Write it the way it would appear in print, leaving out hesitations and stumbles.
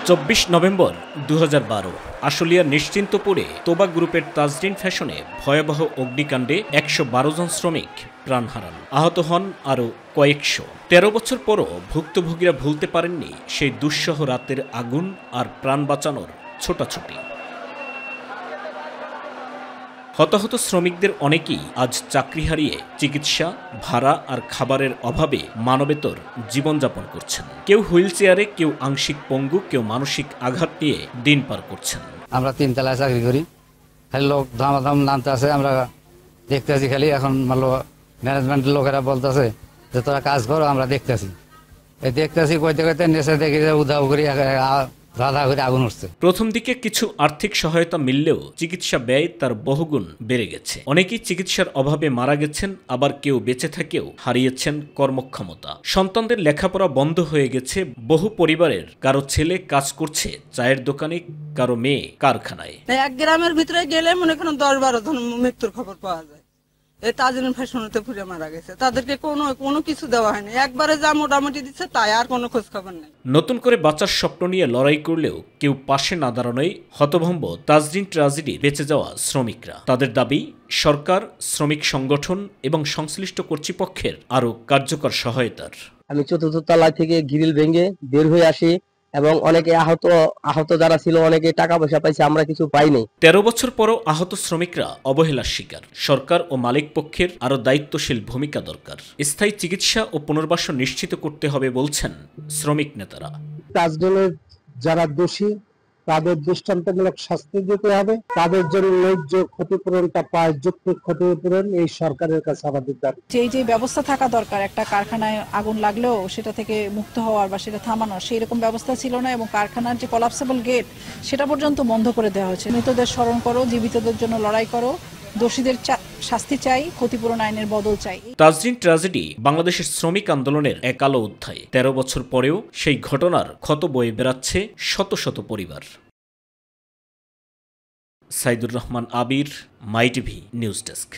24 November 2012 আশুলিয়ার নিশ্চিন্তপুরে তোবা গ্রুপের তাজরিন ফ্যাশনে ভয়াবহ অগ্নিকাণ্ডে 112 জন শ্রমিক প্রাণ হারান, আহত হন আরও কয়েকশো। 13 বছর পরও ভুক্তভোগীরা ভুলতে পারেননি সেই দুঃসহ রাতের আগুন আর প্রাণ বাঁচানোর ছোটাছুটি। হতাহত শ্রমিকদের অনেকেই আজ চাকরি হারিয়ে চিকিৎসা, ভাড়া আর খাবারের অভাবে মানবেতর জীবনযাপন করছেন। কেউ হুইল চেয়ারে, কেউ আংশিক পঙ্গু, কেউ মানসিক আঘাত নিয়ে দিন পার করছেন। আমরা 3 তলায় চাকরি করি, খালি লোক ধামাধাম নামতে আছে, আমরা দেখতেছি খালি। এখন ম্যানেজমেন্টের লোকেরা বলতেছে যে তোরা কাজ করো, আমরা দেখতেছি। দেখতেছি কইতে কইতে নেশে দেখি যে উধাও করি আগুন উঠছে। প্রথম দিকে কিছু আর্থিক সহায়তা মিললেও চিকিৎসা ব্যয় তার বহুগুণ বেড়ে গেছে। অনেকেই চিকিৎসার অভাবে মারা গেছেন, আবার কেউ বেঁচে থেকেও হারিয়েছেন কর্মক্ষমতা। সন্তানদের লেখাপড়া বন্ধ হয়ে গেছে। বহু পরিবারের কারো ছেলে কাজ করছে চায়ের দোকানে, কারো মেয়ে কারখানায়। এক গ্রামের ভিতরে গেলে মনে করেন 10-12 জন মৃত্যুর খবর পাওয়া যায়। এই তাজরিন ফ্যাশনেতে পুড়ে মারা গেছে, তাদেরকে কোনো কিছু দেওয়া হয়নি। একবারে যা মোটামুটি দিচ্ছে তাই, আর কোনো খোঁজ খবর নেই। নতুন করে বাঁচার স্বপ্ন নিয়ে লড়াই করলেও কেউ পাশে না দাঁড়ানোয় হতভম্ব তাজরিন ট্র্যাজেডি বেঁচে যাওয়া শ্রমিকরা। তাদের দাবি সরকার, শ্রমিক সংগঠন এবং সংশ্লিষ্ট কর্তৃপক্ষের আরও কার্যকর সহায়তার। আমি 4th তলা থেকে গ্রিল ভেঙে বের হয়ে আসি এবং অনেকে আহত যারা ছিল অনেকে টাকা পয়সা পাইছে, আমরা কিছু পাইনি। 13 বছর পরও আহত শ্রমিকরা অবহেলার শিকার। সরকার ও মালিক পক্ষের আরও দায়িত্বশীল ভূমিকা দরকার। স্থায়ী চিকিৎসা ও পুনর্বাসন নিশ্চিত করতে হবে বলছেন শ্রমিক নেতারা। তাজরিনের যারা দোষী তাদের দৃষ্টান্তমূলক শাস্তি দিতে হবে, তাদের জন্য ন্যায্য ক্ষতিপূরণটা পায়, যৌক্তিক ক্ষতিপূরণ এই সরকারের কাছে আমাদের দাবি। যে ব্যবস্থা থাকা দরকার, একটা কারখানায় আগুন লাগলেও সেটা থেকে মুক্ত হওয়ার বা সেটা থামানোর, সেই রকম ব্যবস্থা ছিল না। এবং কারখানার যে কলাপসেবল গেট সেটা পর্যন্ত বন্ধ করে দেওয়া হয়েছে। মৃতদের স্মরণ করো, জীবিতদের জন্য লড়াই করো, দোষীদের শাস্তি চাই, ক্ষতিপূরণ আইনের বদল চাই। তাজরিন ট্র্যাজেডি বাংলাদেশের শ্রমিক আন্দোলনের এক কালো অধ্যায়। 13 বছর পরেও সেই ঘটনার ক্ষত বয়ে বেড়াচ্ছে শত শত পরিবার। সাইদুর রহমান আবির, মাই টিভি নিউজ ডেস্ক।